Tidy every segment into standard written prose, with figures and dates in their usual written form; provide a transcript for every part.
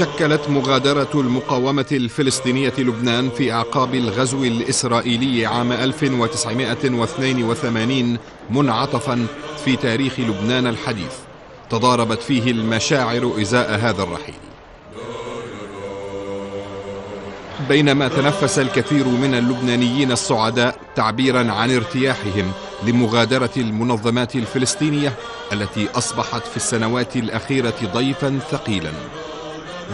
شكلت مغادرة المقاومة الفلسطينية لبنان في أعقاب الغزو الإسرائيلي عام 1982 منعطفا في تاريخ لبنان الحديث، تضاربت فيه المشاعر إزاء هذا الرحيل. بينما تنفس الكثير من اللبنانيين السعداء تعبيرا عن ارتياحهم لمغادرة المنظمات الفلسطينية التي أصبحت في السنوات الأخيرة ضيفا ثقيلا،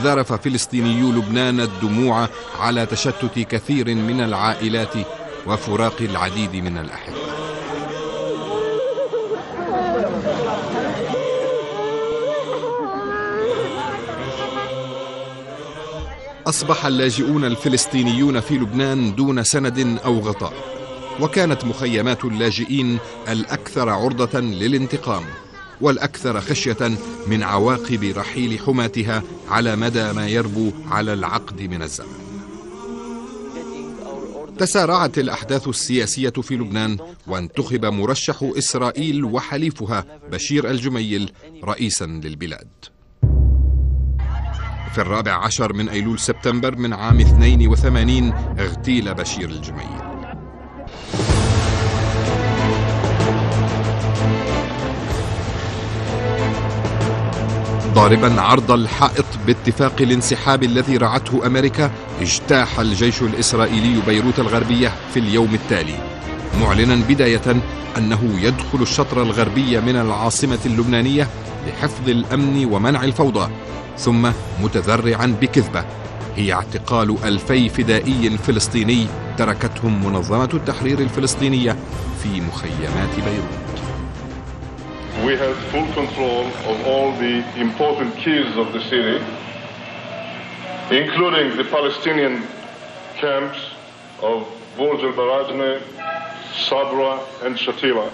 ذرف فلسطينيو لبنان الدموع على تشتت كثير من العائلات وفراق العديد من الأحبة. أصبح اللاجئون الفلسطينيون في لبنان دون سند أو غطاء، وكانت مخيمات اللاجئين الأكثر عرضة للانتقام والأكثر خشية من عواقب رحيل حماتها على مدى ما يربو على العقد من الزمن. تسارعت الأحداث السياسية في لبنان، وانتخب مرشح إسرائيل وحليفها بشير الجميل رئيسا للبلاد. في 14 من أيلول سبتمبر من عام 82 اغتيل بشير الجميل. ضاربا عرض الحائط باتفاق الانسحاب الذي رعته أمريكا، اجتاح الجيش الإسرائيلي بيروت الغربية في اليوم التالي، معلنا بداية أنه يدخل الشطر الغربي من العاصمة اللبنانية لحفظ الأمن ومنع الفوضى، ثم متذرعا بكذبة هي اعتقال 2000 فدائي فلسطيني تركتهم منظمة التحرير الفلسطينية في مخيمات بيروت. We had full control of all the important keys of the city, including the Palestinian camps of Burj al-Barajne, Sabra and Shatila.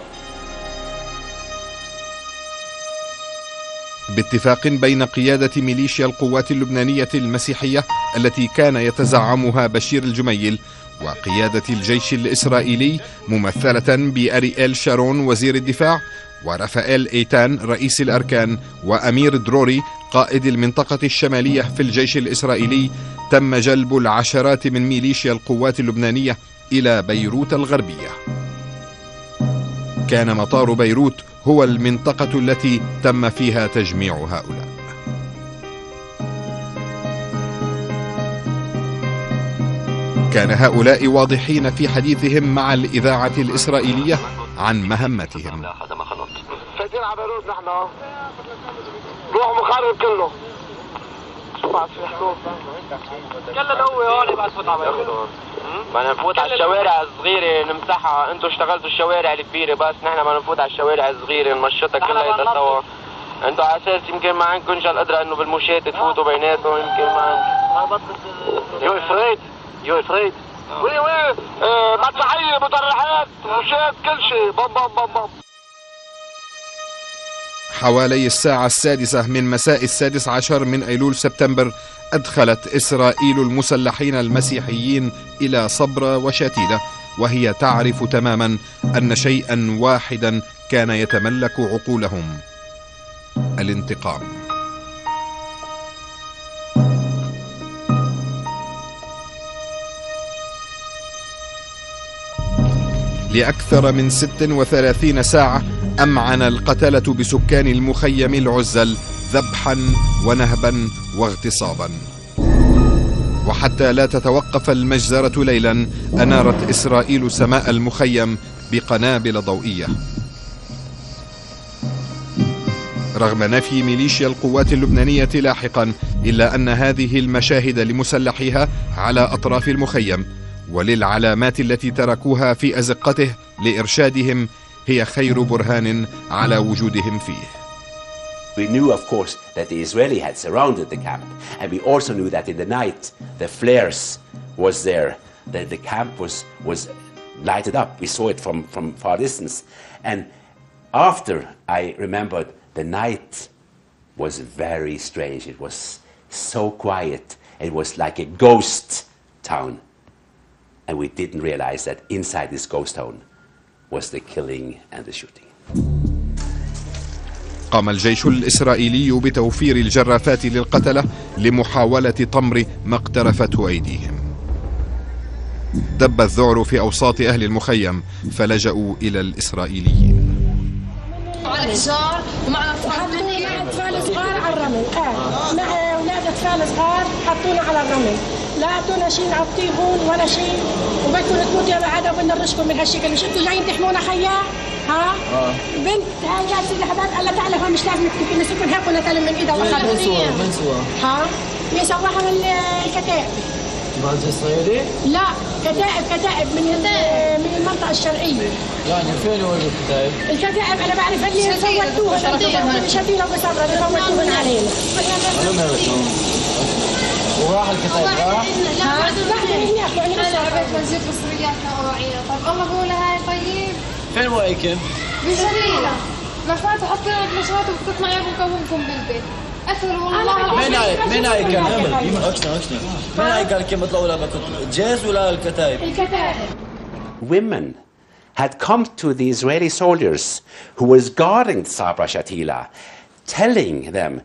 باتفاق بين قيادة ميليشيا القوات اللبنانية المسيحية التي كان يتزعمها بشير الجميل وقيادة الجيش الإسرائيلي ممثلة بأرييل شارون وزير الدفاع، ورافائيل إيتان رئيس الأركان، وأمير دروري قائد المنطقة الشمالية في الجيش الإسرائيلي، تم جلب العشرات من ميليشيا القوات اللبنانية إلى بيروت الغربية. كان مطار بيروت هو المنطقة التي تم فيها تجميع هؤلاء. كان هؤلاء واضحين في حديثهم مع الإذاعة الإسرائيلية عن مهمتهم. فايتين على بيروت نحن، روح مخرب كله. كله قوي هون بعد فوت على بيروت. بدنا نفوت على الشوارع الصغيرة نمسحها، انتوا اشتغلتوا الشوارع الكبيرة بس نحن بدنا نفوت على الشوارع الصغيرة نمشطها كلها سوا. انتوا على اساس يمكن ما عندكم القدرة انه بالمشاة تفوتوا بيناتهم، يمكن ما عندكم. يو افريد يو افريد وي وي مدفعية مدرعات مشاة كل شيء بم بم بم بم. حوالي الساعة 6 من مساء 16 من أيلول سبتمبر أدخلت إسرائيل المسلحين المسيحيين إلى صبرا وشاتيلة، وهي تعرف تماما أن شيئا واحدا كان يتملك عقولهم: الانتقام. لأكثر من 36 ساعة أمعن القتلة بسكان المخيم العزل ذبحا ونهبا واغتصابا، وحتى لا تتوقف المجزرة ليلا أنارت إسرائيل سماء المخيم بقنابل ضوئية. رغم نفي ميليشيا القوات اللبنانية لاحقا، إلا أن هذه المشاهد لمسلحيها على أطراف المخيم وللعلامات التي تركوها في أزقته لإرشادهم هي خير برهان على وجودهم فيه. We knew, of course, that the Israeli had surrounded the camp, and we also knew that in the night the flares was there, that the camp was lighted up. We saw it from far distance, and after I remembered, the night was very strange. It was so quiet. It was like a ghost town, and we didn't realize that inside this ghost town was the killing and the shooting. قام الجيش الإسرائيلي بتوفير الجرافات للقتلة لمحاولة طمر ما اقترفته أيديهم. دب الذعر في أوساط أهل المخيم فلجأوا إلى الإسرائيليين. على الحجار ومع أطفال صغار على الرمل، مع أولاد أطفال صغار حطونا على الرمل، لا أعطونا شيء نعطيهم ولا شيء، وبدكم تموتوا يا بعد وبدنا نرشكم من هالشكل، مش أنتوا جايين تحمونا خيا؟ ها؟ بنت هاي جالسة لحظات قال لها تعالي هون مش لازم تمسكوا هيك ولا تلم من إيدها وخلص. من سوا؟ ها؟ بيسووها من الكتائب. بعد إسرائيلي؟ لا، كتائب من المنطقة الشرقية. يعني فين هو الكتائب؟ الكتائب أنا بعرف اللي فوتوها شدينا بصبرة فوتوهن علينا. وراح الكتائب راح؟ ها؟ لا من هناك يعني بس عربية بنزيد مصرياتنا وراعينا. طب الله بقولها هاي طيب؟ فين وايكم؟ بجميلة. مشروعات وحطينا مشروعات وبتطلع يا بنكونكم بالبيت. أثر والله. مين هاي كان؟ أكشنا. مين هاي قال كم يطلعوا لما كنت جيش ولا الكتائب؟ الكتائب. Women had come to the Israeli soldiers who was guarding Sabra Shatila, telling them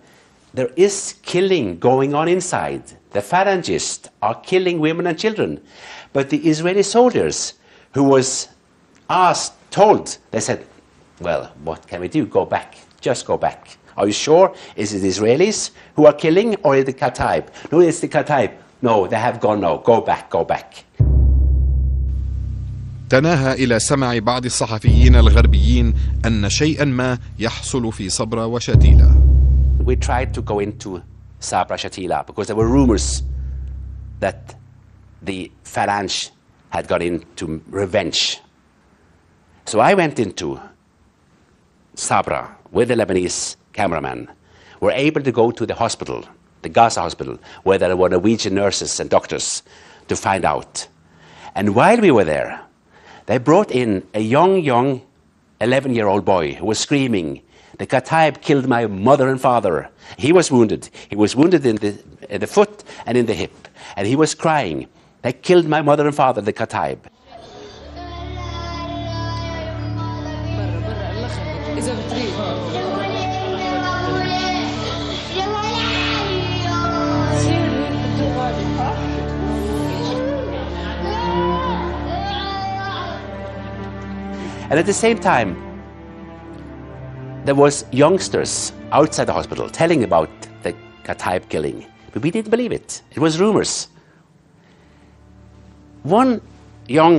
there is killing going on inside. The phalangists are killing women and children. But the Israeli soldiers who was told, they said, well, what can we do? Go back. Just go back. Are you sure? Is it the Israelis who are killing or is it the Kataib? No, it's the Kataib. No, they have gone now. Go back, go back. تناهى إلى سمع بعض الصحفيين الغربيين أن شيئا ما يحصل في صبرا وشتيلة. We tried to go into Sabra Shatila because there were rumors that the Phalange had got into revenge. So I went into Sabra with the Lebanese cameraman. We're able to go to the hospital, the Gaza hospital, where there were Norwegian nurses and doctors to find out. And while we were there, they brought in a young 11-year-old boy who was screaming, "The Kataib killed my mother and father." He was wounded. He was wounded in the foot and in the hip. And he was crying, "They killed my mother and father, the Kataib." And at the same time, there was youngsters outside the hospital telling about the Kataib killing. But we didn't believe it. It was rumors. One young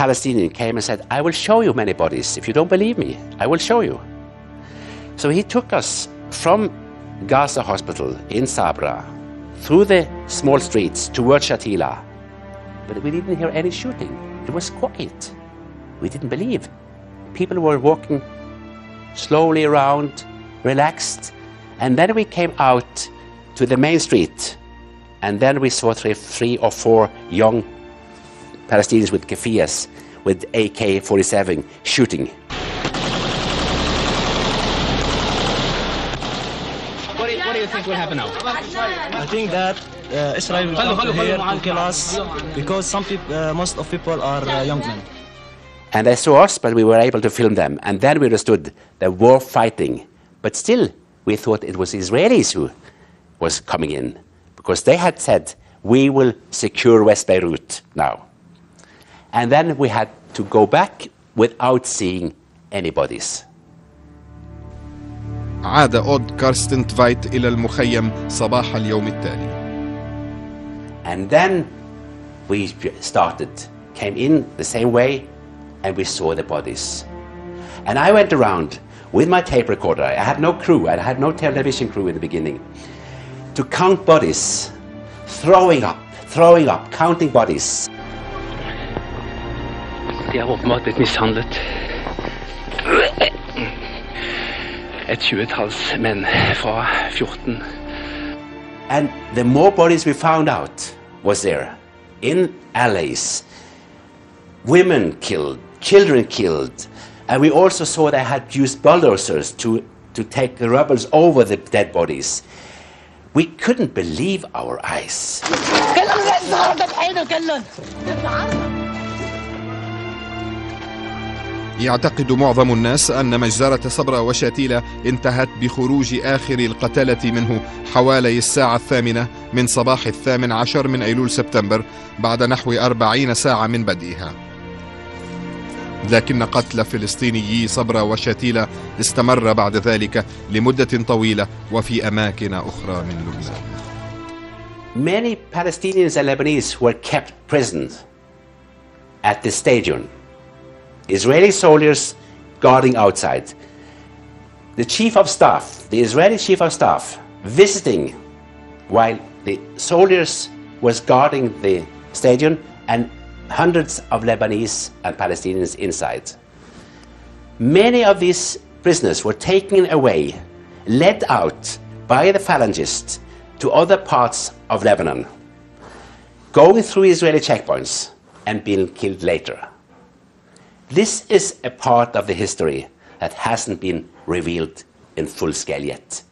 Palestinian came and said, "I will show you many bodies. If you don't believe me, I will show you." So he took us from Gaza hospital in Sabra through the small streets towards Shatila. But we didn't hear any shooting. It was quiet. We didn't believe. People were walking slowly around, relaxed. And then we came out to the main street. And then we saw three or four young Palestinians with keffiyehs, with AK-47 shooting. What do you think will happen now? I think that Israel will come here to kill us because most of people are young men. And they saw us, but we were able to film them. And then we understood they were fighting. But still, we thought it was Israelis who was coming in, because they had said, "We will secure West Beirut now." And then we had to go back without seeing any bodies. عاد أود كارستن تفايت إلى المخيم صباح اليوم التالي. And then we came in the same way, and we saw the bodies. And I went around with my tape recorder. I had no crew. I had no television crew in the beginning. To count bodies, throwing up, counting bodies. De har åpenbart blitt mishandlet. Et 20-talls menn fra 14. And the more bodies we found out was there. In alleys, women killed, children killed. And we also saw they had used bulldozers to take the rubble over the dead bodies. We couldn't believe our eyes. يعتقد معظم الناس أن مجزرة صبرا وشتيلة انتهت بخروج آخر القتلة منه حوالي الساعة 8 من صباح 18 من أيلول سبتمبر بعد نحو 40 ساعة من بدئها. لكن قتل فلسطينيي صبرا وشتيلة استمر بعد ذلك لمدة طويلة وفي أماكن أخرى من لبنان. Many Palestinians and Lebanese were kept prisoned at the stadium. Israeli soldiers guarding outside. The chief of staff, the Israeli chief of staff, visiting while the soldiers was guarding the stadium, and hundreds of Lebanese and Palestinians inside. Many of these prisoners were taken away, led out by the phalangists to other parts of Lebanon, going through Israeli checkpoints and being killed later. This is a part of the history that hasn't been revealed in full scale yet.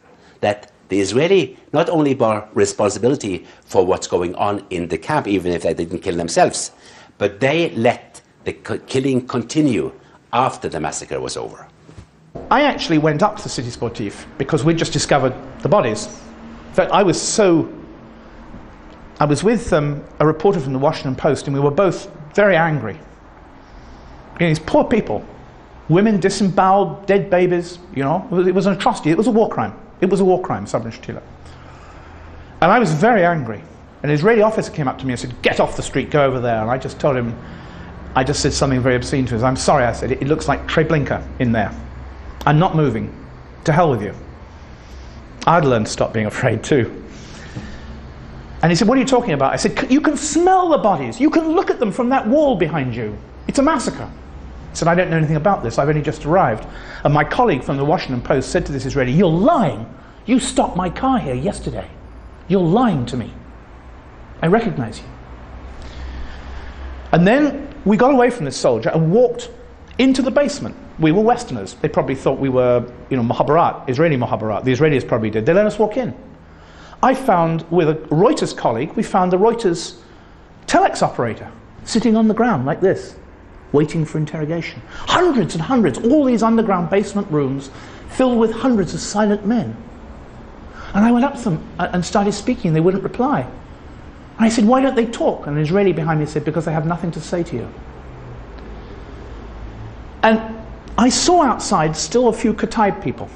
That the Israeli not only bore responsibility for what's going on in the camp, even if they didn't kill themselves, but they let the killing continue after the massacre was over. I actually went up to the City Sportif because we'd just discovered the bodies. In fact, I was with a reporter from the Washington Post, and we were both very angry. These poor people, women disemboweled, dead babies, you know, it was an atrocity, it was a war crime. It was a war crime, Sabra Shatila. And I was very angry. An Israeli officer came up to me and said, "Get off the street, go over there." And I just told him, I just said something very obscene to him. "I'm sorry," I said, "it looks like Treblinka in there. I'm not moving. To hell with you." I'd learned to stop being afraid too. And he said, "What are you talking about?" I said, "You can smell the bodies. You can look at them from that wall behind you. It's a massacre." He said, "I don't know anything about this. I've only just arrived." And my colleague from the Washington Post said to this Israeli, "You're lying. You stopped my car here yesterday. You're lying to me. I recognize you." And then we got away from this soldier and walked into the basement. We were Westerners. They probably thought we were, you know, Mohabbarat, Israeli Mohabbarat. The Israelis probably did. They let us walk in. I found, with a Reuters colleague, we found the Reuters telex operator sitting on the ground like this, waiting for interrogation. Hundreds and hundreds, all these underground basement rooms filled with hundreds of silent men. And I went up to them and started speaking. They wouldn't reply. And I said, "Why don't they talk?" And an Israeli behind me said, "Because they have nothing to say to you." And I saw outside still a few Kataib people.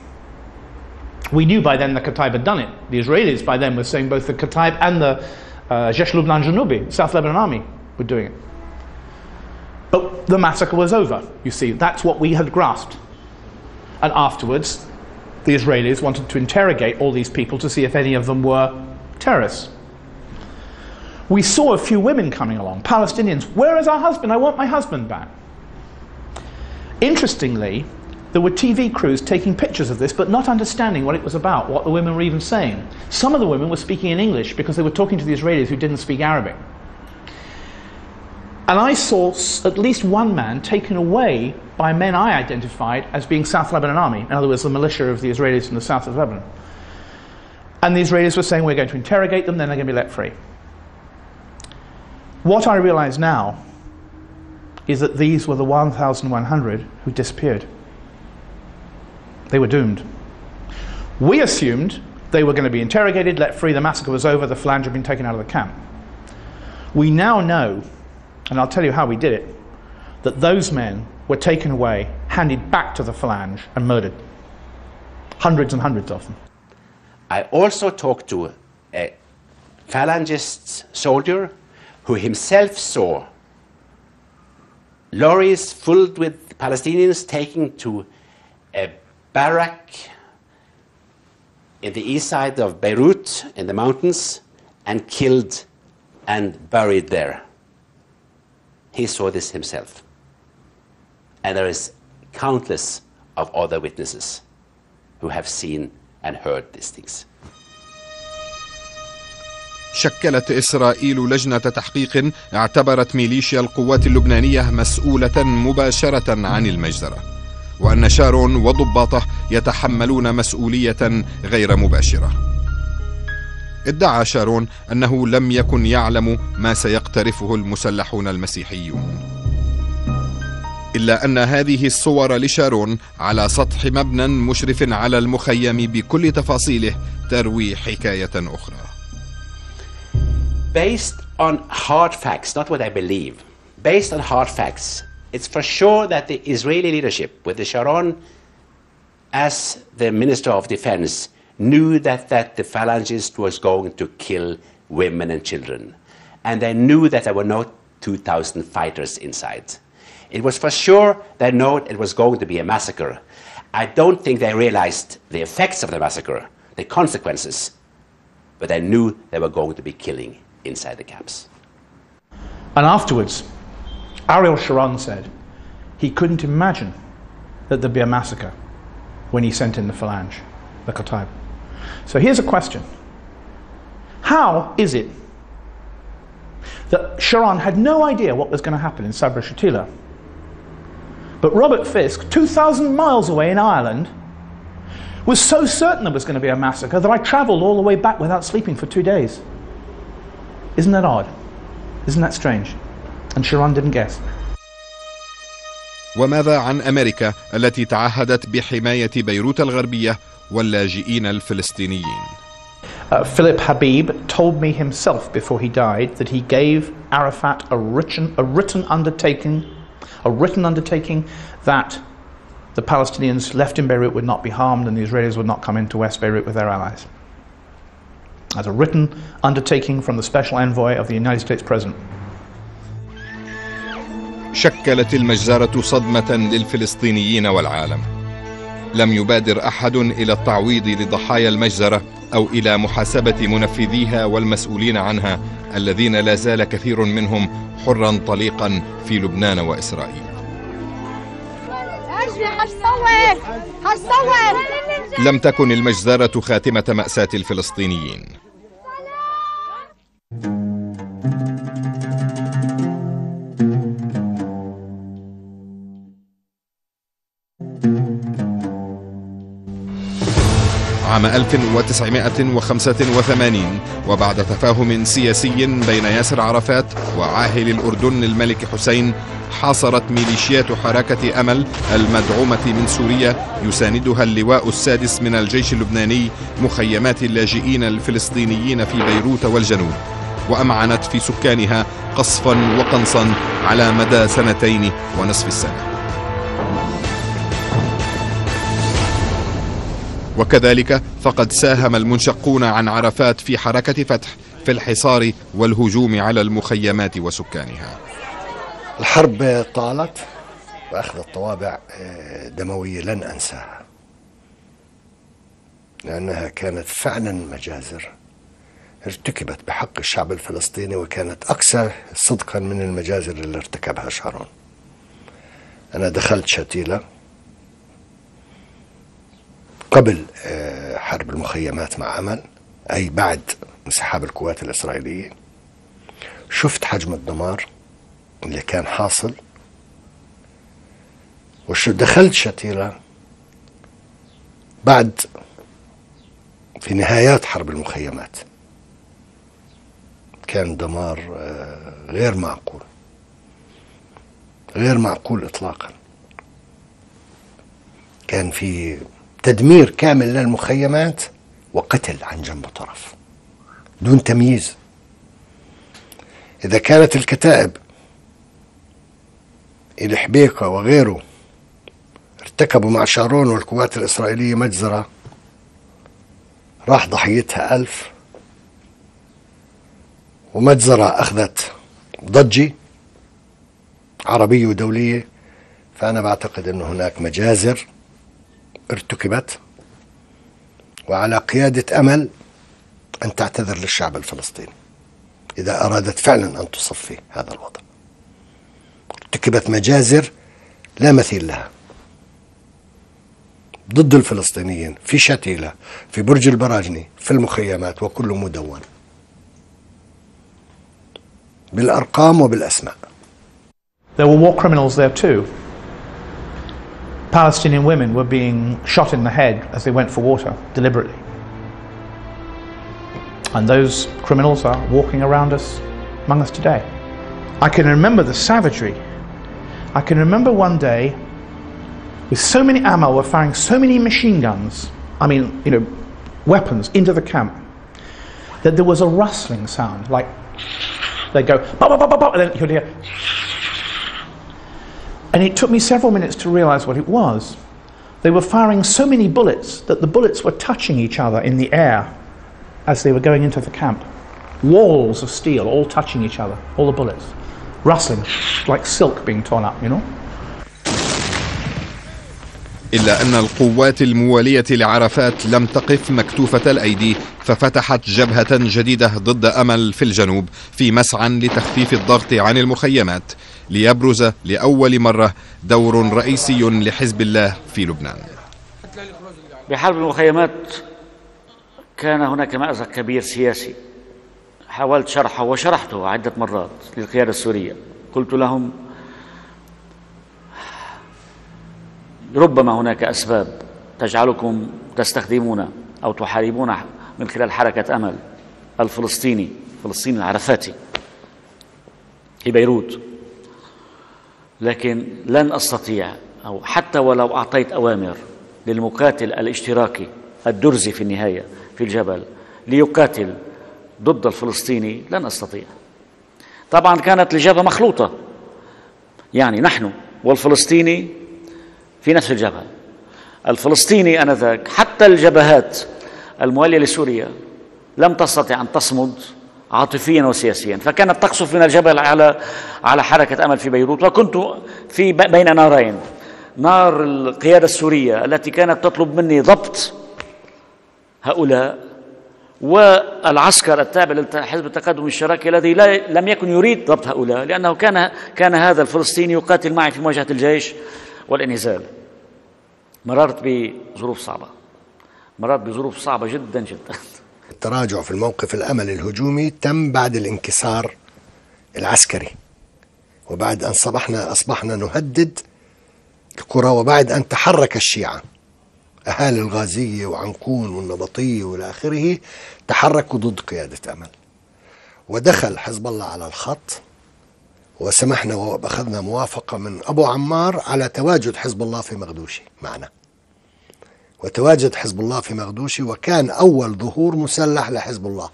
We knew by then the Kataib had done it. The Israelis by then were saying both the Kataib and the Jaish Lubnan Janubi, South Lebanon Army, were doing it. But the massacre was over, you see. That's what we had grasped. And afterwards, the Israelis wanted to interrogate all these people to see if any of them were terrorists. We saw a few women coming along, Palestinians. "Where is our husband? I want my husband back." Interestingly, there were TV crews taking pictures of this, but not understanding what it was about, what the women were even saying. Some of the women were speaking in English because they were talking to the Israelis who didn't speak Arabic. And I saw at least one man taken away by men I identified as being South Lebanon Army, in other words, the militia of the Israelis in the south of Lebanon. And the Israelis were saying, "We're going to interrogate them, then they're going to be let free." What I realize now is that these were the 1,100 who disappeared. They were doomed. We assumed they were going to be interrogated, let free, the massacre was over, the phalange had been taken out of the camp. We now know, and I'll tell you how we did it, that those men were taken away, handed back to the phalange and murdered. Hundreds and hundreds of them. I also talked to a phalangist soldier who himself saw lorries filled with Palestinians taken to a barrack in the east side of Beirut in the mountains and killed and buried there. He saw this himself. And there is countless of other witnesses who have seen and heard these things. شكلت إسرائيل لجنة تحقيق اعتبرت ميليشيا القوات اللبنانية مسؤولة مباشرة عن المجزرة، وأن شارون وضباطه يتحملون مسؤولية غير مباشرة. ادعى شارون أنه لم يكن يعلم ما سيقترفه المسلحون المسيحيون. إلا أن هذه الصور لشارون على سطح مبنى مشرف على المخيم بكل تفاصيله تروي حكاية أخرى. Based on hard facts, not what I believe, based on hard facts, it's for sure that the Israeli leadership, with the Sharon as the Minister of Defense, knew that the phalangist was going to kill women and children. And they knew that there were no 2,000 fighters inside. It was for sure they knew it was going to be a massacre. I don't think they realized the effects of the massacre, the consequences, but they knew they were going to be killing inside the camps. And afterwards, Ariel Sharon said he couldn't imagine that there'd be a massacre when he sent in the phalange, the Kataib. So here's a question. How is it that Sharon had no idea what was going to happen in Sabra Shatila, but Robert Fisk, 2,000 miles away in Ireland, was so certain there was going to be a massacre that I travelled all the way back without sleeping for 2 days? Isn't that odd? Isn't that strange? And Sharon didn't guess. وماذا عن أمريكا التي تعهدت بحماية بيروت الغربية واللاجئين الفلسطينيين؟ Philip Habib told me himself before he died that he gave Arafat a written undertaking that the Palestinians left in Beirut would not be harmed and the Israelis would not come into West Beirut with their allies. As a written undertaking from the special envoy of the United States President. شكلت المجزرة صدمة للفلسطينيين والعالم. لم يبادر أحد إلى التعويض لضحايا المجزرة أو إلى محاسبة منفذيها والمسؤولين عنها الذين لا زال كثير منهم حرا طليقا في لبنان وإسرائيل. لم تكن المجزرة خاتمة مأساة الفلسطينيين. عام 1985 وبعد تفاهم سياسي بين ياسر عرفات وعاهل الأردن الملك حسين، حاصرت ميليشيات حركة أمل المدعومة من سوريا يساندها اللواء السادس من الجيش اللبناني مخيمات اللاجئين الفلسطينيين في بيروت والجنوب، وأمعنت في سكانها قصفا وقنصا على مدى 2.5 سنة. وكذلك فقد ساهم المنشقون عن عرفات في حركة فتح في الحصار والهجوم على المخيمات وسكانها. الحرب طالت وأخذت طوابع دموية لن أنساها، لأنها كانت فعلا مجازر ارتكبت بحق الشعب الفلسطيني، وكانت أكثر صدقا من المجازر اللي ارتكبها شارون. أنا دخلت شتيلة قبل حرب المخيمات مع أمل، أي بعد انسحاب القوات الإسرائيلية. شفت حجم الدمار اللي كان حاصل، دخلت شتيلة بعد في نهايات حرب المخيمات. كان دمار غير معقول، غير معقول إطلاقا. كان في تدمير كامل للمخيمات وقتل عن جنب طرف دون تمييز. إذا كانت الكتائب الحبيكة وغيره ارتكبوا مع شارون والقوات الإسرائيلية مجزرة راح ضحيتها 1000، ومجزرة أخذت ضجة عربية ودولية، فأنا بعتقد أن هناك مجازر ارتكبت، وعلى قيادة أمل أن تعتذر للشعب الفلسطيني إذا أرادت فعلا أن تصفي هذا الوضع. ارتكبت مجازر لا مثيل لها ضد الفلسطينيين في شتيلة، في برج البراجني، في المخيمات، وكل مدون بالأرقام وبالأسماء. There were war criminals there too. Palestinian women were being shot in the head as they went for water, deliberately. And those criminals are walking around us, among us today. I can remember the savagery I can remember one day, with so many ammo, were firing so many machine guns, I mean, you know, weapons into the camp, that there was a rustling sound, like they'd go, bop, bop, bop, bop, bop, and then you'd hear, and it took me several minutes to realize what it was. They were firing so many bullets that the bullets were touching each other in the air as they were going into the camp. Walls of steel all touching each other, all the bullets, rustling like silk being torn up, you know. إلا أن القوات الموالية لعرفات لم تقف مكتوفة الأيدي، ففتحت جبهة جديدة ضد أمل في الجنوب في مسعى لتخفيف الضغط عن المخيمات، ليبرز لأول مرة دور رئيسي لحزب الله في لبنان. بحرب المخيمات كان هناك مأزق كبير سياسي، حاولت شرحه وشرحته عدة مرات للقيادة السورية. قلت لهم ربما هناك أسباب تجعلكم تستخدمون أو تحاربون من خلال حركة أمل الفلسطيني العرفاتي في بيروت، لكن لن أستطيع، أو حتى ولو أعطيت أوامر للمقاتل الاشتراكي الدرزي في النهاية في الجبل ليقاتل ضد الفلسطيني، لن أستطيع. طبعا كانت الجبهة مخلوطة، يعني نحن والفلسطيني في نفس الجبهة. الفلسطيني آنذاك حتى الجبهات الموالية لسوريا لم تستطع أن تصمد عاطفيا وسياسيا، فكانت تقصف من الجبل على حركة أمل في بيروت. وكنت في بين نارين، نار القيادة السورية التي كانت تطلب مني ضبط هؤلاء، والعسكر التابع لحزب التقدم الاشتراكي الذي لم يكن يريد ضبط هؤلاء، لأنه كان هذا الفلسطيني يقاتل معي في مواجهة الجيش والانهزال. مررت بظروف صعبة جدا جدا. التراجع في الموقف الأمل الهجومي تم بعد الانكسار العسكري، وبعد أن أصبحنا نهدد القرى، وبعد أن تحرك الشيعة أهالي الغازية وعنكون والنبطية والى آخره تحركوا ضد قيادة أمل، ودخل حزب الله على الخط، وسمحنا وأخذنا موافقة من أبو عمار على تواجد حزب الله في مغدوشي معنا، وتواجد حزب الله في مغدوشي، وكان أول ظهور مسلح لحزب الله.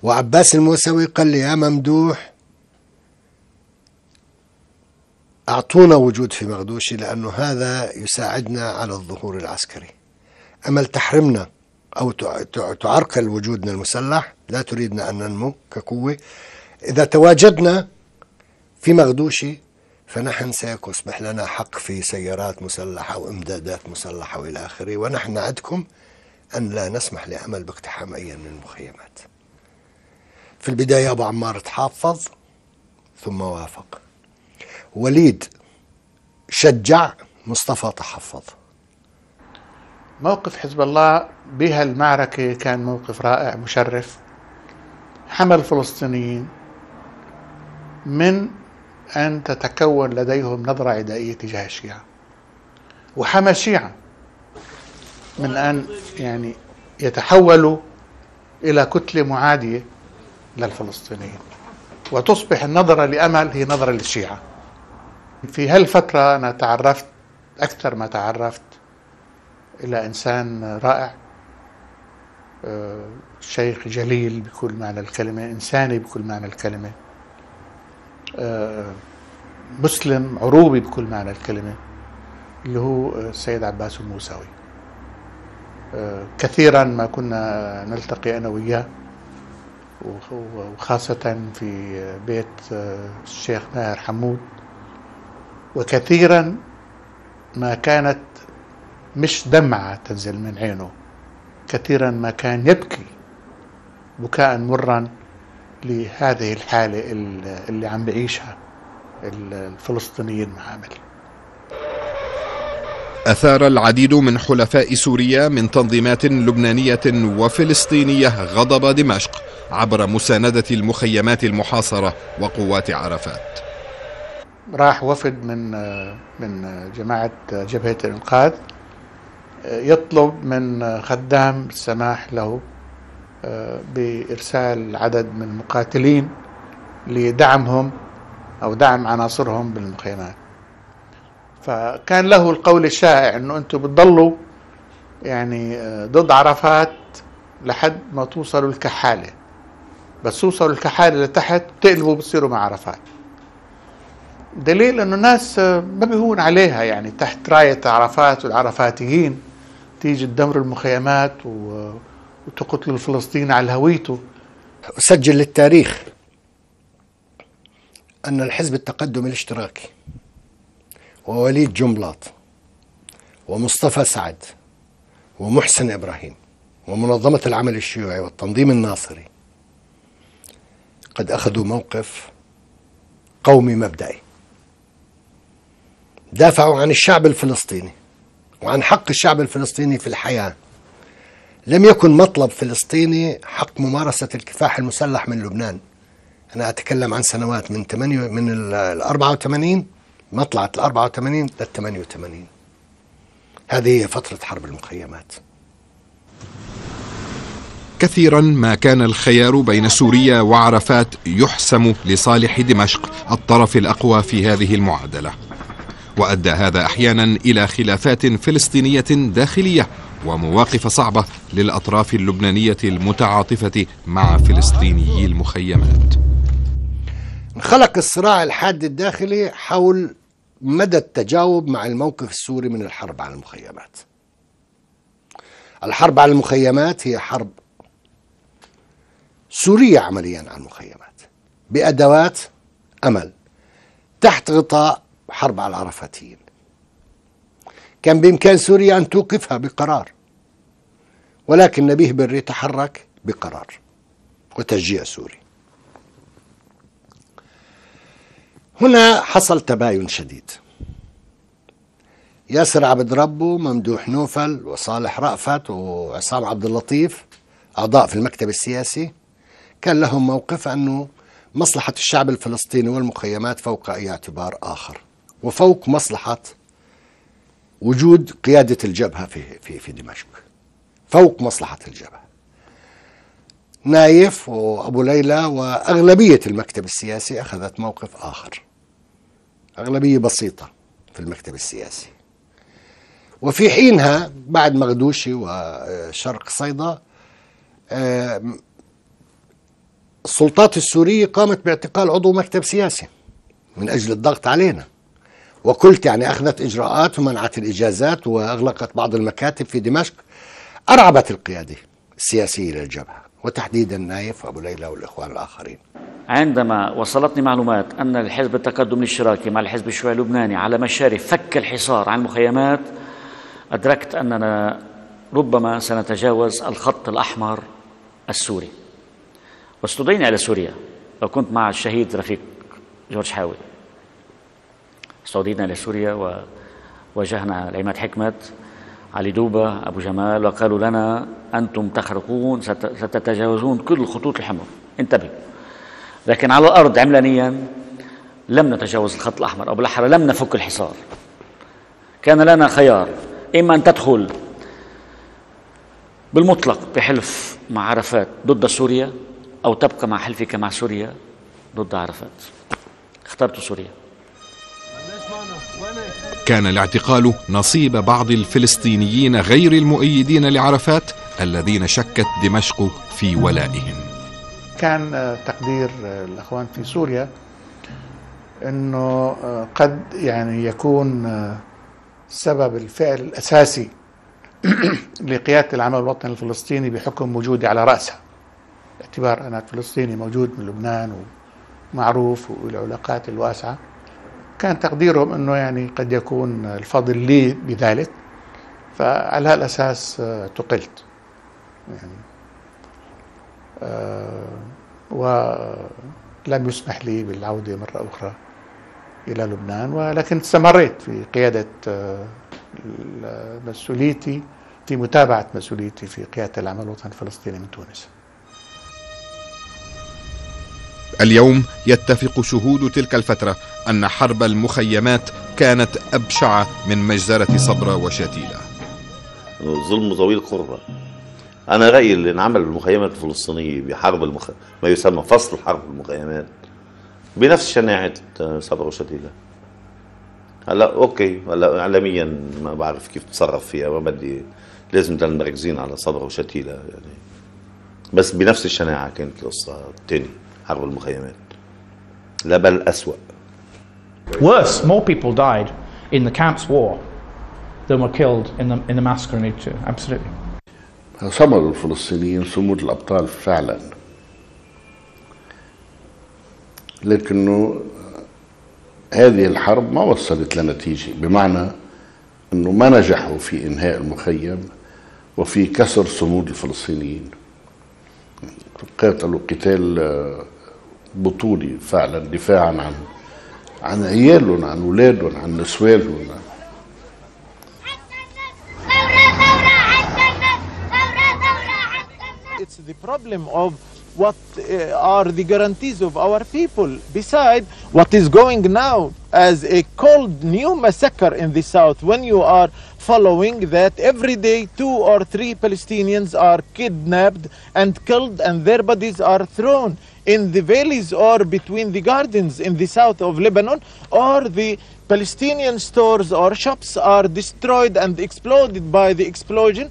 وعباس الموسوي قال لي يا ممدوح أعطونا وجود في مغدوشي لأنه هذا يساعدنا على الظهور العسكري. أمل تحرمنا أو تعرقل وجودنا المسلح، لا تريدنا أن ننمو كقوة. إذا تواجدنا في مغدوشي فنحن سيصبح لنا حق في سيارات مسلحة وإمدادات مسلحة وإلى آخره، ونحن نعدكم أن لا نسمح لأمل باقتحام أي من المخيمات. في البداية أبو عمار تحفظ ثم وافق، وليد شجع، مصطفى تحفظ. موقف حزب الله بهالمعركة كان موقف رائع مشرف، حمل الفلسطينيين من أن تتكون لديهم نظرة عدائية تجاه الشيعة، وحمى الشيعة من أن يعني يتحولوا إلى كتلة معادية للفلسطينيين، وتصبح النظرة لأمل هي نظرة للشيعة. في هالفترة أنا تعرفت أكثر ما تعرفت إلى إنسان رائع، شيخ جليل بكل معنى الكلمة، إنساني بكل معنى الكلمة، مسلم عروبي بكل معنى الكلمة، اللي هو السيد عباس الموسوي. كثيرا ما كنا نلتقي أنا وياه، وخاصة في بيت الشيخ ماهر حمود، وكثيرا ما كانت مش دمعة تنزل من عينه، كثيرا ما كان يبكي بكاء مرا لهذه الحالة اللي عم بعيشها الفلسطينيين مع أمل. أثار العديد من حلفاء سوريا من تنظيمات لبنانية وفلسطينية غضب دمشق عبر مساندة المخيمات المحاصرة وقوات عرفات. راح وفد من جماعة جبهة الإنقاذ يطلب من خدام السماح له بإرسال عدد من المقاتلين لدعمهم أو دعم عناصرهم بالمخيمات. فكان له القول الشائع أنه أنتم بتضلوا يعني ضد عرفات لحد ما توصلوا الكحالة، بس توصلوا الكحالة لتحت تقلبوا بتصيروا مع عرفات. دليل أنه الناس ما بيهون عليها، يعني تحت راية عرفات والعرفاتيين تيجي تدمر المخيمات وتقتل الفلسطيني على هويته. أسجل للتاريخ أن الحزب التقدم الاشتراكي ووليد جنبلاط ومصطفى سعد ومحسن إبراهيم ومنظمة العمل الشيوعي والتنظيم الناصري قد أخذوا موقف قومي مبدئي، دافعوا عن الشعب الفلسطيني وعن حق الشعب الفلسطيني في الحياة. لم يكن مطلب فلسطيني حق ممارسة الكفاح المسلح من لبنان. أنا أتكلم عن سنوات من ال 84، مطلعة ال 84 لل 88. هذه هي فترة حرب المخيمات. كثيرا ما كان الخيار بين سوريا وعرفات يحسم لصالح دمشق الطرف الأقوى في هذه المعادلة، وأدى هذا أحيانا إلى خلافات فلسطينية داخلية ومواقف صعبة للأطراف اللبنانية المتعاطفة مع فلسطينيي المخيمات. انخلق الصراع الحاد الداخلي حول مدى التجاوب مع الموقف السوري من الحرب على المخيمات. الحرب على المخيمات هي حرب سورية عمليا على المخيمات بأدوات أمل تحت غطاء حرب على العرفاتيين. كان بإمكان سوريا أن توقفها بقرار، ولكن نبيه بري تحرك بقرار وتشجيع سوري. هنا حصل تباين شديد. ياسر عبد ربه، ممدوح نوفل، وصالح رأفت، وعصام عبد اللطيف أعضاء في المكتب السياسي كان لهم موقف أنه مصلحة الشعب الفلسطيني والمخيمات فوق أي اعتبار آخر، وفوق مصلحة وجود قيادة الجبهة في دمشق، فوق مصلحة الجبهة. نايف وأبو ليلى وأغلبية المكتب السياسي أخذت موقف آخر، أغلبية بسيطة في المكتب السياسي. وفي حينها بعد مغدوشي وشرق صيدا السلطات السورية قامت باعتقال عضو مكتب سياسي من أجل الضغط علينا، وكلت يعني أخذت إجراءات ومنعت الإجازات وأغلقت بعض المكاتب في دمشق، أرعبت القيادة السياسية للجبهة وتحديدا نايف وأبو ليلى والإخوان الآخرين. عندما وصلتني معلومات أن الحزب التقدم الاشتراكي مع الحزب الشيوعي اللبناني على مشارف فك الحصار عن المخيمات، أدركت أننا ربما سنتجاوز الخط الأحمر السوري. واستدعينا إلى سوريا وكنت مع الشهيد رفيق جورج حاوي. استدعينا إلى سوريا وواجهنا العماد حكمت، علي دوبة، أبو جمال، وقالوا لنا أنتم تخرقون، ستتجاوزون كل الخطوط الحمراء، انتبهوا. لكن على الأرض عملانيا لم نتجاوز الخط الأحمر، أو بالأحرى لم نفك الحصار. كان لنا خيار، إما أن تدخل بالمطلق بحلف مع عرفات ضد سوريا، أو تبقى مع حلفك مع سوريا ضد عرفات. اخترت سوريا. كان الاعتقال نصيب بعض الفلسطينيين غير المؤيدين لعرفات الذين شكت دمشق في ولائهم. كان تقدير الأخوان في سوريا أنه قد يعني يكون سبب الفعل الأساسي لقيادة العمل الوطني الفلسطيني بحكم وجودي على رأسها، باعتبار أنا فلسطيني موجود من لبنان ومعروف والعلاقات الواسعة. كان تقديرهم أنه يعني قد يكون الفضل لي بذلك، فعلى هالأساس اعتقلت يعني ولم يسمح لي بالعودة مرة أخرى إلى لبنان، ولكن استمريت في قيادة مسؤوليتي، في متابعة مسؤوليتي في قيادة العمل الوطني الفلسطيني من تونس. اليوم يتفق شهود تلك الفترة أن حرب المخيمات كانت أبشع من مجزرة صبرا وشتيلة. ظلم ذوي القربى. أنا رأيي اللي انعمل بالمخيمات الفلسطينية بحرب ما يسمى فصل حرب المخيمات بنفس شناعة صبرا وشتيلة. هلا اوكي، هلا اعلاميا ما بعرف كيف تتصرف فيها، ما بدي، لازم نضل مركزين على صبرا وشتيلة يعني، بس بنفس الشناعة كانت القصة الثانية، حرب المخيمات، لا بل أسوأ. Worse, more people died in the camps war than were killed in the massacre in 82. Absolutely. صمد الفلسطينيين صمود الأبطال فعلا، لكنه هذه الحرب ما وصلت لنتيجة، بمعنى أنه ما نجحوا في إنهاء المخيم وفي كسر صمود الفلسطينيين. قاتلوا قتال بطولي فعلا، دفاعا عن عيالهم، عن أولادهم، عن نسوانهم. It's the problem of what are the guarantees of our people. Besides, what is going now as a cold new massacre in the south, when you are following that every day 2 or 3 Palestinians are kidnapped and killed and their bodies are thrown in the valleys or between the gardens in the south of Lebanon, or the Palestinian stores or shops are destroyed and exploded by the explosion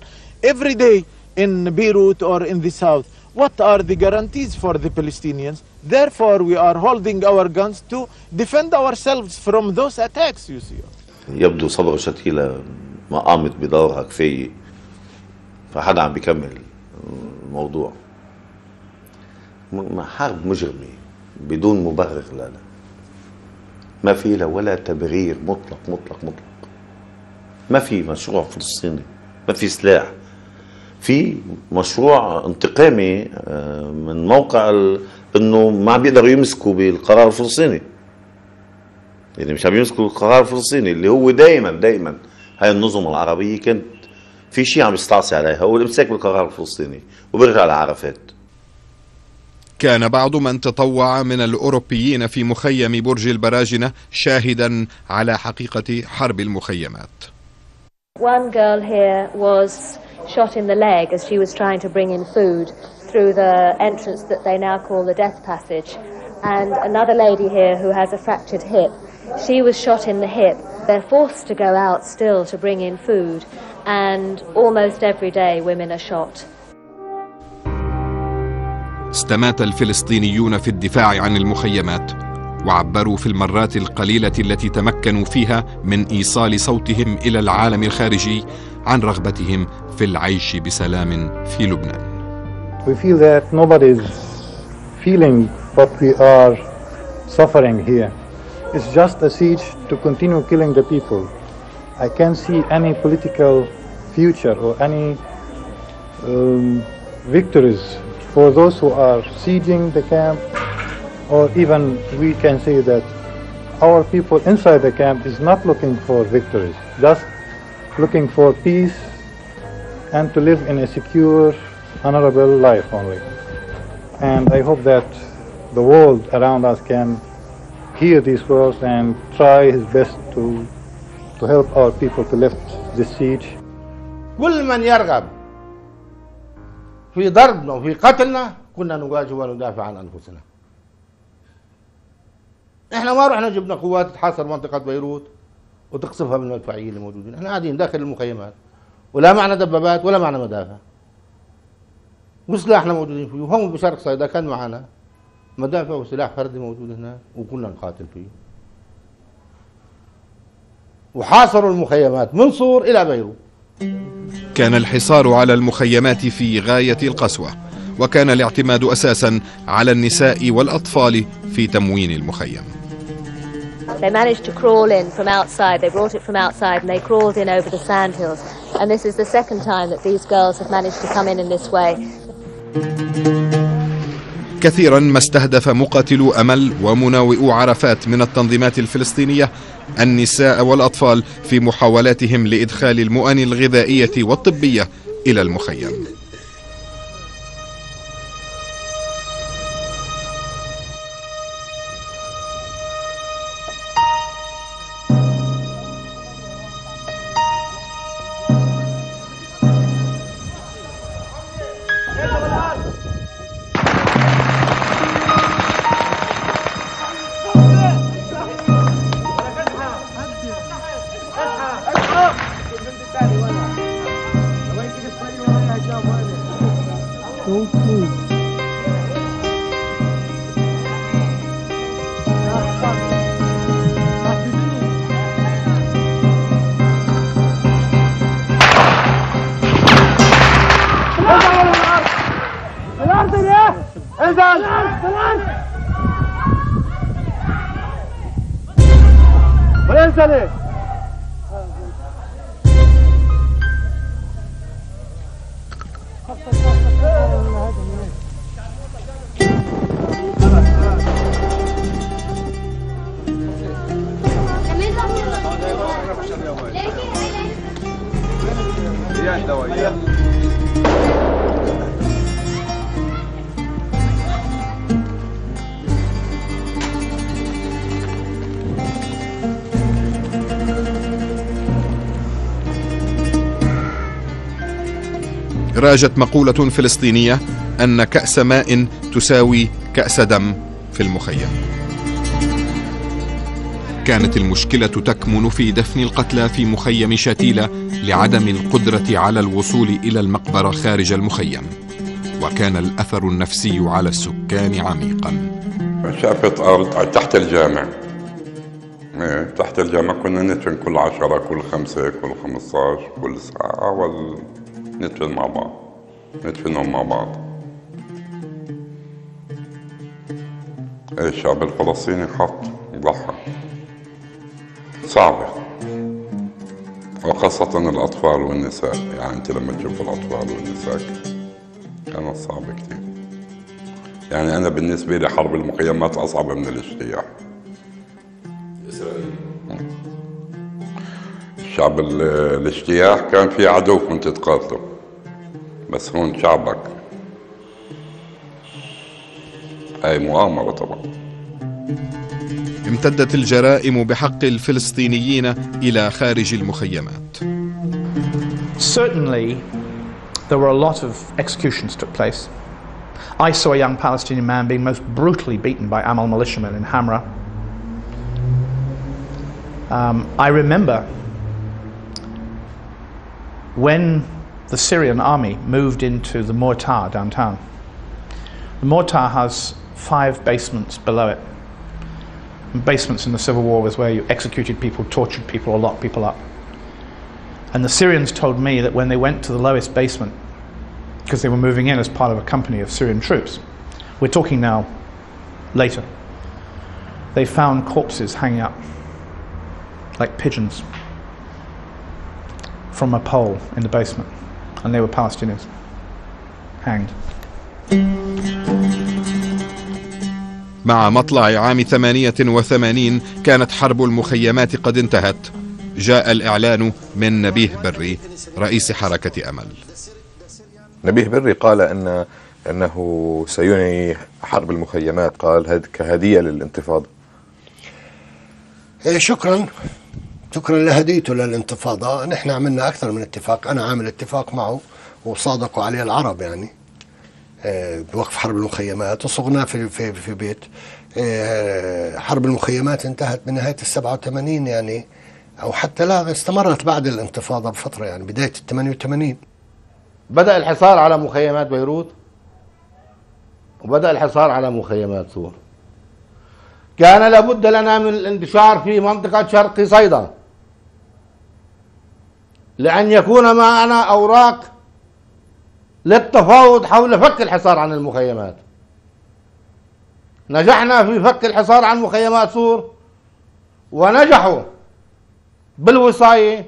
every day in Beirut or in the south. What are the guarantees for the Palestinians? Therefore, we are holding our guns to defend ourselves from those attacks, you see. يبدو صبرا وشتيلة ما قامت بدورها كفاية، فحدا عم بيكمل الموضوع. حرب مجرمة بدون مبرر، لا ما في له ولا تبرير مطلق مطلق مطلق. ما في مشروع فلسطيني، ما في سلاح، في مشروع انتقامي من موقع انه ما عم بيقدروا يمسكوا بالقرار الفلسطيني، يعني مش عم يمسكوا القرار الفلسطيني اللي هو دائما هاي النظم العربية كانت في شيء عم يستعصي عليها، هو الامساك بالقرار الفلسطيني، وبرجع لعرفات. كان بعض من تطوع من الأوروبيين في مخيم برج البراجنة شاهدا على حقيقة حرب المخيمات. One girl here was shot in the leg as she was trying to bring in food through the entrance that they now call the death passage. And another lady here who has a fractured hip, she was shot in the hip. They're forced to go out still to bring in food, and almost every day women are shot. استمات الفلسطينيون في الدفاع عن المخيمات، وعبروا في المرات القليلة التي تمكنوا فيها من إيصال صوتهم إلى العالم الخارجي عن رغبتهم في العيش بسلام في لبنان. We feel that nobody is feeling what we are suffering here. It's just a siege to continue killing the people. I can't see any political future or any victories for those who are sieging the camp, or even we can say that our people inside the camp is not looking for victories, just looking for peace and to live in a secure, honorable life only. And I hope that the world around us can hear these words and try his best to help our people to lift this siege. كل من يرغب في ضربنا وفي قتلنا كنا نواجه وندافع عن أنفسنا. احنا ما رحنا جبنا قوات تحاصر منطقة بيروت وتقصفها بالمدفعيين اللي موجودين، احنا قاعدين داخل المخيمات ولا معنا دبابات ولا معنا مدافع، وسلاحنا موجودين فيه، وهم بشرق صيدا كان معنا مدافع وسلاح فردي موجود هناك وكنا نقاتل فيه. وحاصروا المخيمات من صور إلى بيروت. كان الحصار على المخيمات في غاية القسوة، وكان الاعتماد أساسا على النساء والأطفال في تموين المخيم. They managed to crawl in from outside. They brought it from outside and they crawled in over the sandhills. And this is the second time that these girls have managed to come in this way. كثيرا ما استهدف مقاتلو أمل ومناوئو عرفات من التنظيمات الفلسطينية النساء والأطفال في محاولاتهم لإدخال المؤن الغذائية والطبية إلى المخيم. راجت مقولة فلسطينية أن كأس ماء تساوي كأس دم في المخيم. كانت المشكلة تكمن في دفن القتلى في مخيم شتيلة لعدم القدرة على الوصول إلى المقبرة خارج المخيم، وكان الأثر النفسي على السكان عميقا. شافت أرض تحت الجامع، تحت الجامع كنا ندفن كل 10 كل 5 كل 15 كل ساعة ندفن مع بعض، ندفنهم مع بعض. الشعب الفلسطيني خط ضحى صعبة، وخاصة الأطفال والنساء. يعني أنت لما تشوف الأطفال والنساء كانت صعبة كتير. يعني أنا بالنسبة لي حرب المخيمات أصعب من الاجتياح. الشعب الاجتياح كان في عدو كنت تقاتله، بس هون شعبك أي مؤامرة طبعا. امتدت الجرائم بحق الفلسطينيين إلى خارج المخيمات. Certainly, there were a lot of executions took place. I saw a young Palestinian man being most brutally beaten by Amal militiamen in Hamra. I remember when the Syrian army moved into the mortar downtown. The mortar has 5 basements below it. And basements in the Civil War was where you executed people, tortured people, or locked people up. And the Syrians told me that when they went to the lowest basement, because they were moving in as part of a company of Syrian troops, we're talking now later, they found corpses hanging up like pigeons from a pole in the basement, and they were Palestinians hanged. مع مطلع عام 88 كانت حرب المخيمات قد انتهت. جاء الإعلان من نبيه بري رئيس حركة أمل. نبيه بري قال أنه سينهي حرب المخيمات، قال كهدية للانتفاضة. شكرا لهديته للانتفاضة. نحن عملنا أكثر من اتفاق، أنا عامل اتفاق معه وصادقوا عليه العرب يعني بوقف حرب المخيمات، وصغناه في بيت. حرب المخيمات انتهت بنهاية 87 يعني، أو حتى لا استمرت بعد الانتفاضة بفترة يعني بداية 88. بدأ الحصار على مخيمات بيروت، وبدأ الحصار على مخيمات ثور. كان لابد لنا من الانتشار في منطقة شرق صيدا لأن يكون معنا أوراق للتفاوض حول فك الحصار عن المخيمات. نجحنا في فك الحصار عن مخيمات ثور، ونجحوا بالوصاية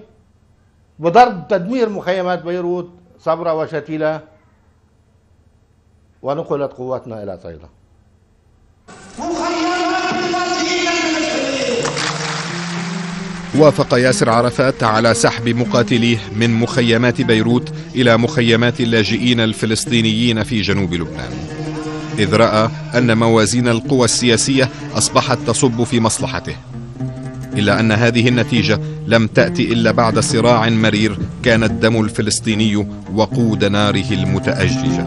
بضرب تدمير مخيمات بيروت صبرا وشتيلة، ونقلت قواتنا إلى صيدا. وافق ياسر عرفات على سحب مقاتليه من مخيمات بيروت إلى مخيمات اللاجئين الفلسطينيين في جنوب لبنان، إذ رأى أن موازين القوى السياسية أصبحت تصب في مصلحته. إلا أن هذه النتيجة لم تأتي إلا بعد صراع مرير كان الدم الفلسطيني وقود ناره المتأججة.